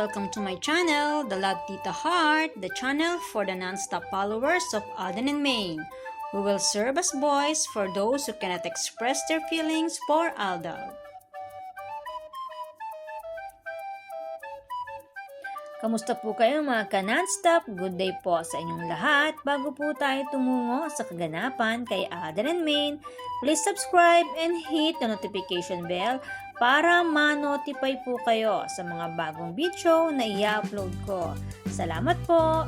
welcome to my channel, The Love Tita Heart, the channel for the non-stop followers of Alden and Maine, who will serve as voice for those who cannot express their feelings for Aldab. Kamusta po kayo mga ka-non-stop? Good day po sa inyong lahat. Bago po tayo tumungo sa kaganapan kay Alden and Maine, please subscribe and hit the notification bell para ma-notify po kayo sa mga bagong video na i-upload ko. Salamat po!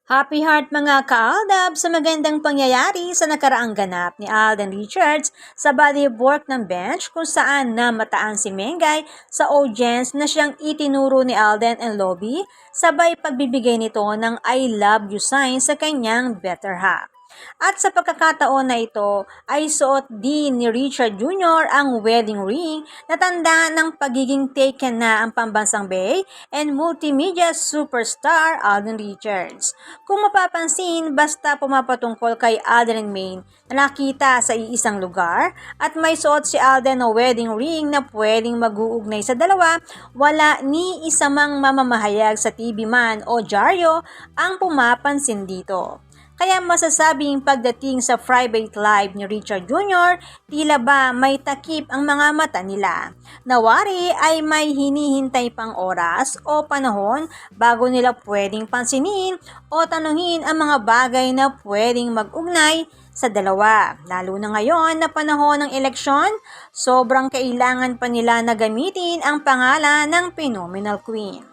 Happy heart mga ka-Aldab sa magandang pangyayari sa nakaraang ganap ni Alden Richards sa body of work ng bench kung saan namataan si Mengay sa audience na siyang itinuro ni Alden and Lobby sabay pagbibigay nito ng I love you sign sa kanyang better half. At sa pagkakataon na ito ay suot din ni Richard Jr. ang wedding ring na tanda ng pagiging taken na ang pambansang bay and multimedia superstar Alden Richards. Kung mapapansin, basta pumapatungkol kay Alden and Maine na nakita sa iisang lugar at may suot si Alden na wedding ring na pwedeng mag-uugnay sa dalawa, wala ni isa mang mamamahayag sa TV man o dyaryo ang pumapansin dito. Kaya masasabing pagdating sa private live ni Richard Jr., tila ba may takip ang mga mata nila. Nawari ay may hinihintay pang oras o panahon bago nila pwedeng pansinin o tanungin ang mga bagay na pwedeng mag-ugnay sa dalawa. Lalo na ngayon na panahon ng eleksyon, sobrang kailangan pa nila na gamitin ang pangalan ng Phenomenal Queen.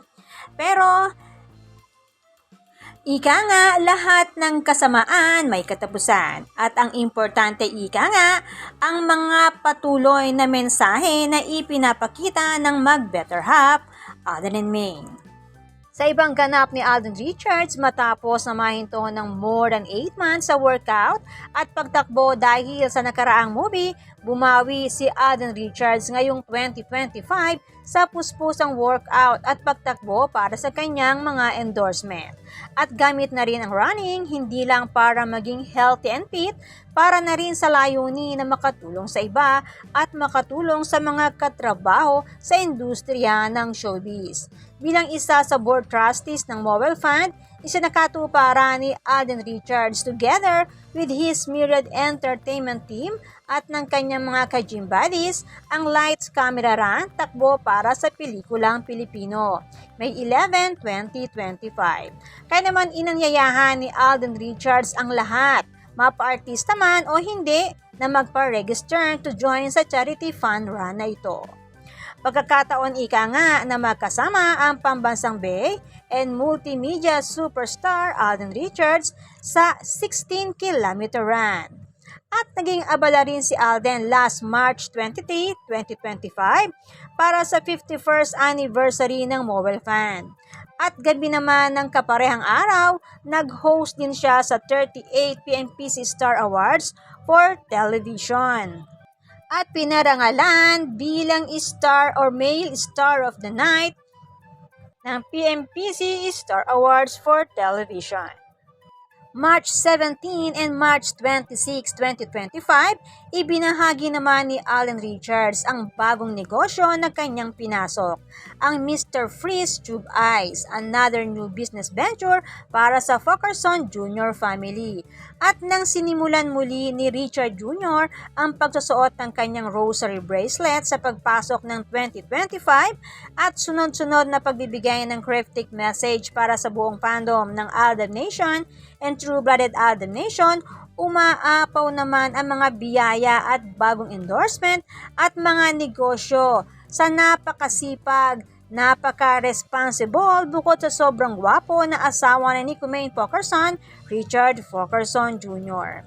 Pero ika nga, lahat ng kasamaan may katapusan. At ang importante ika nga, ang mga patuloy na mensahe na ipinapakita ng mag-better half, Alden and Maine. Sa ibang ganap ni Alden Richards matapos na mahinto ng more than 8 months sa workout at pagtakbo dahil sa nakaraang movie, bumawi si Alden Richards ngayong 2025 sa puspusang workout at pagtakbo para sa kanyang mga endorsement. At gamit na rin ang running hindi lang para maging healthy and fit, para na rin sa layunin na makatulong sa iba at makatulong sa mga katrabaho sa industriya ng showbiz. Bilang isa sa board trustees ng Mobile Fund, isinakatuparan ni Alden Richards together with his myriad entertainment team at ng kanyang mga ka-gym buddies ang Lights Camera Run takbo para sa pelikulang Pilipino, May 11, 2025. Kaya naman inanyayahan ni Alden Richards ang lahat, mapa-artista man o hindi, na magpa-register to join sa charity fund run na ito. Pagkakataon ika nga na magkasama ang pambansang bay and multimedia superstar Alden Richards sa 16-kilometer run. At naging abala rin si Alden last March 23, 2025 para sa 51st anniversary ng Mobile Fund. At gabi naman ng kaparehang araw, nag-host din siya sa 38 PMPC Star Awards for Television. At pinarangalan bilang Star or Male Star of the Night ng PMPC Star Awards for Television. March 17 and March 26, 2025, ibinahagi naman ni Alden Richards ang bagong negosyo na kanyang pinasok, ang Mr. Freeze Tube Eyes, another new business venture para sa Fokerson Jr. family. At nang sinimulan muli ni Richard Jr. ang pagsusuot ng kanyang rosary bracelet sa pagpasok ng 2025 at sunod-sunod na pagbibigay ng cryptic message para sa buong fandom ng Alden Nation and True-Blooded Alden Nation, umaapaw naman ang mga biyaya at bagong endorsement at mga negosyo sa napakasipag, napaka-responsible bukod sa sobrang gwapo na asawa ni Kumain Fokerson, Richard Fokerson Jr.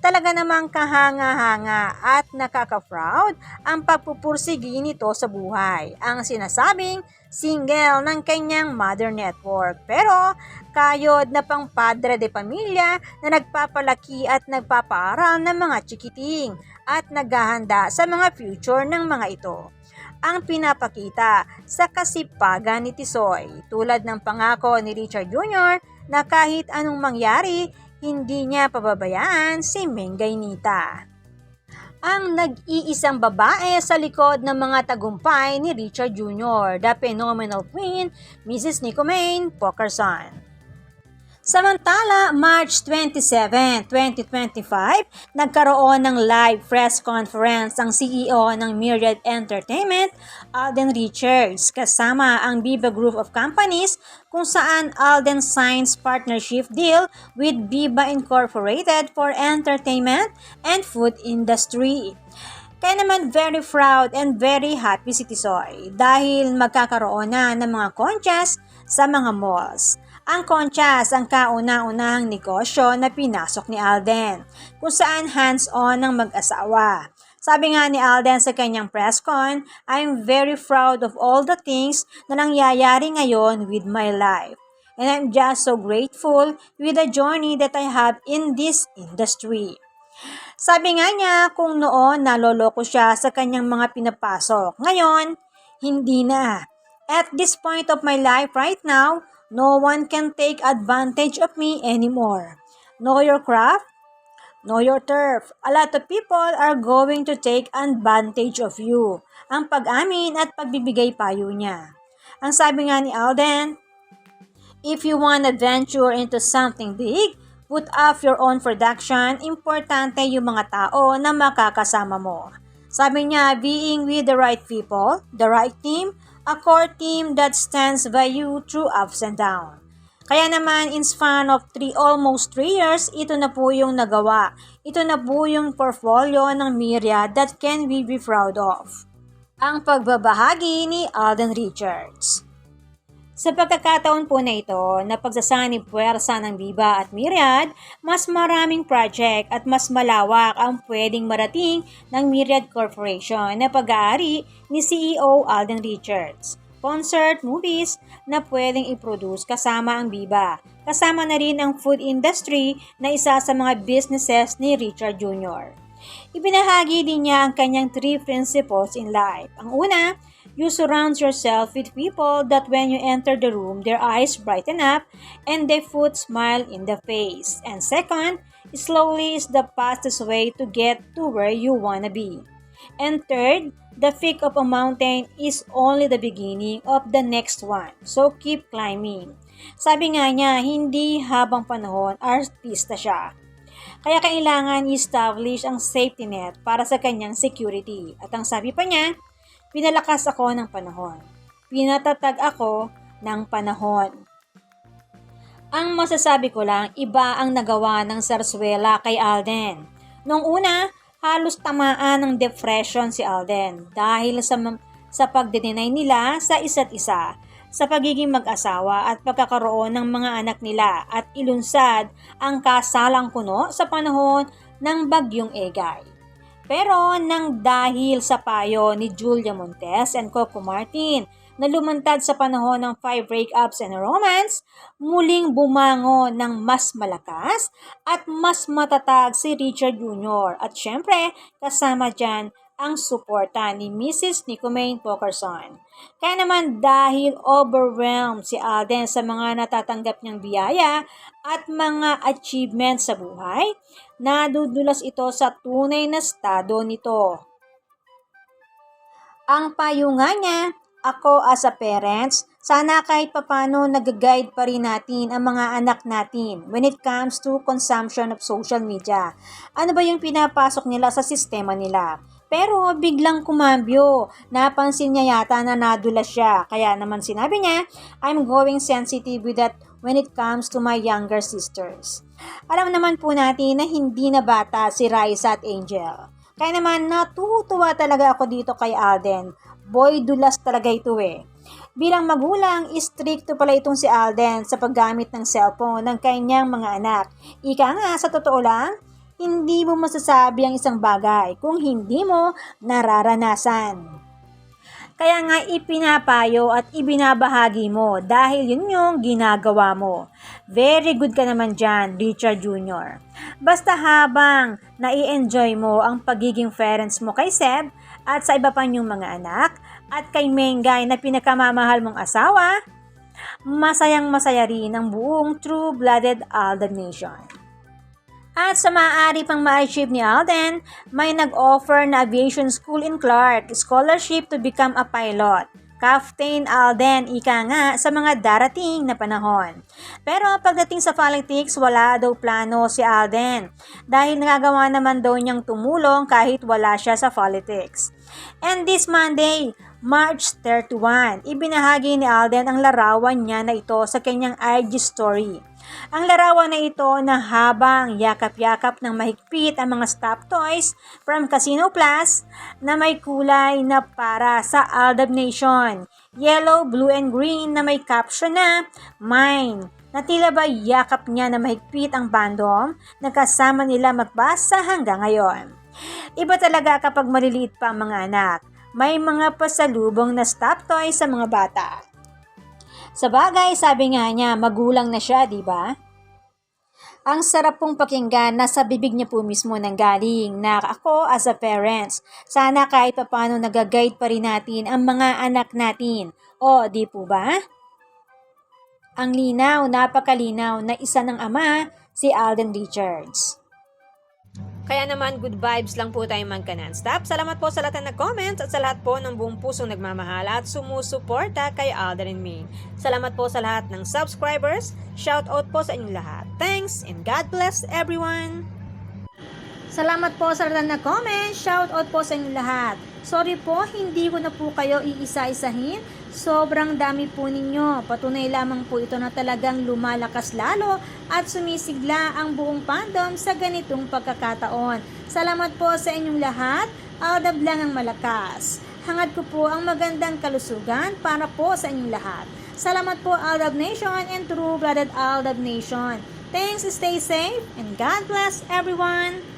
Talaga namang kahanga-hanga at nakaka-proud ang pagpupursigi nito sa buhay. Ang sinasabing single ng kanyang mother network. Pero kayod na pang padre de pamilya na nagpapalaki at nagpapaaral ng mga chikiting at naghahanda sa mga future ng mga ito. Ang pinapakita sa kasipagan ni Tisoy, tulad ng pangako ni Richard Jr. na kahit anong mangyari, hindi niya pababayaan si Mengay Nita. ang nag-iisang babae sa likod ng mga tagumpay ni Richard Jr., the phenomenal queen, Mrs. Nicomane Pokerson. Samantala, March 27, 2025, nagkaroon ng live press conference ang CEO ng Myriad Entertainment, Alden Richards, kasama ang Viva Group of Companies kung saan Alden signs partnership deal with Viva Incorporated for entertainment and food industry. Kaya naman very proud and very happy si Tisoy dahil magkakaroon na ng mga konsyas sa mga malls. Ang Conchas ang kauna-unahang negosyo na pinasok ni Alden, kung saan hands-on ang mag-asawa. Sabi nga ni Alden sa kanyang press con, I'm very proud of all the things na nangyayari ngayon with my life. And I'm just so grateful with the journey that I have in this industry. Sabi nga niya kung noon naloloko siya sa kanyang mga pinapasok. Ngayon, hindi na. At this point of my life right now, no one can take advantage of me anymore. Know your craft, know your turf. A lot of people are going to take advantage of you. Ang pag-amin at pagbibigay payo niya. Ang sabi nga ni Alden, if you want to venture into something big, put up your own production, importante yung mga tao na makakasama mo. Sabi niya, being with the right people, the right team, a core team that stands by you through ups and downs. Kaya naman, in span of almost 3 years, ito na po yung nagawa. Ito na po yung portfolio ng Myriad that can we be proud of. Ang pagbabahagi ni Alden Richards. Sa pagkakataon po na ito, na pagsasanib puwersa ng Viva at Myriad, mas maraming project at mas malawak ang pwedeng marating ng Myriad Corporation na pag-aari ni CEO Alden Richards. Concert, movies na pwedeng i-produce kasama ang Viva. Kasama na rin ang food industry na isa sa mga businesses ni Richard Jr. Ibinahagi din niya ang kanyang 3 principles in life. Ang una, you surround yourself with people that when you enter the room, their eyes brighten up and they put smile in the face. And second, slowly is the fastest way to get to where you wanna be. And third, the peak of a mountain is only the beginning of the next one. So keep climbing. Sabi nga niya, hindi habang panahon, artista siya. Kaya kailangan i-establish ang safety net para sa kanyang security. At ang sabi pa niya, pinalakas ako ng panahon. Pinatatag ako ng panahon. Ang masasabi ko lang, iba ang nagawa ng Zarzuela kay Alden. Noong una, halos tamaan ng depression si Alden dahil sa pagde-deny nila sa isa't isa, sa pagiging mag-asawa at pagkakaroon ng mga anak nila at ilunsad ang kasalang kuno sa panahon ng Bagyong Egay. Pero nang dahil sa payo ni Julia Montes and Coco Martin na lumantad sa panahon ng 5 breakups and romance, muling bumangon ng mas malakas at mas matatag si Richard Jr. At syempre, kasama dyan ang suporta ni Mrs. Nicomane Pokerson. Kaya naman dahil overwhelmed si Alden sa mga natatanggap niyang biyaya at mga achievements sa buhay, nadudulas ito sa tunay na estado nito. Ang payo nga niya, ako as a parents, sana kahit papano nag-guide pa rin natin ang mga anak natin when it comes to consumption of social media. Ano ba yung pinapasok nila sa sistema nila? Pero biglang kumambyo, napansin niya yata na nadulas siya. Kaya naman sinabi niya, I'm going sensitive with that when it comes to my younger sisters. Alam naman po natin na hindi na bata si Raisa at Angel. Kaya naman natutuwa talaga ako dito kay Alden. Boy, dulas talaga ito eh. Bilang magulang, stricto pala itong si Alden sa paggamit ng cellphone ng kanyang mga anak. Ika nga, sa totoo lang, hindi mo masasabi ang isang bagay kung hindi mo nararanasan. Kaya nga ipinapayo at ibinabahagi mo dahil yun yung ginagawa mo. Very good ka naman dyan, Richard Jr. Basta habang nai-enjoy mo ang pagiging parents mo kay Seb at sa iba pa niyong mga anak at kay Mengay na pinakamamahal mong asawa, masayang masaya rin ang buong true-blooded Alden Nation. At sa maaari pang ma-achieve ni Alden, may nag-offer na aviation school in Clark, scholarship to become a pilot. Captain Alden, ika nga sa mga darating na panahon. Pero pagdating sa politics, wala daw plano si Alden dahil nagagawa naman daw niyang tumulong kahit wala siya sa politics. And this Monday, March 31, ibinahagi ni Alden ang larawan niya na ito sa kanyang IG story. Ang larawan na ito na habang yakap-yakap ng mahigpit ang mga stop toys from Casino Plus na may kulay na para sa Aldab Nation, yellow, blue, and green na may caption na Mine, na tila ba yakap niya na mahigpit ang bandom na kasama nila magbasa hanggang ngayon. Iba talaga kapag maliliit pa ang mga anak. May mga pasalubong na stop toys sa mga bata. Sa bagay, sabi nga niya, magulang na siya, di ba? Ang sarap pong pakinggan, nasa bibig niya po mismo nang galing na ako as a parents. Sana kahit paano nag-guide pa rin natin ang mga anak natin. O, di po ba? Ang linaw, napakalinaw na isa ng ama, si Alden Richards. Kaya naman, good vibes lang po tayo magka non-stop. Salamat po sa lahat ng nag-comments at sa lahat po ng buong pusong nagmamahal at sumusuporta kay Alden and me. Salamat po sa lahat ng subscribers. Shout out po sa inyong lahat. Thanks and God bless everyone! Salamat po sa lahat ng nag-comment. Shout out po sa inyong lahat. Sorry po, hindi ko na po kayo iisa-isahin. Sobrang dami po ninyo. Patunay lamang po ito na talagang lumalakas lalo at sumisigla ang buong fandom sa ganitong pagkakataon. Salamat po sa inyong lahat. Aldab lang ang malakas. Hangad ko po ang magandang kalusugan para po sa inyong lahat. Salamat po Aldab Nation and true-blooded Aldab Nation. Thanks, stay safe, and God bless everyone!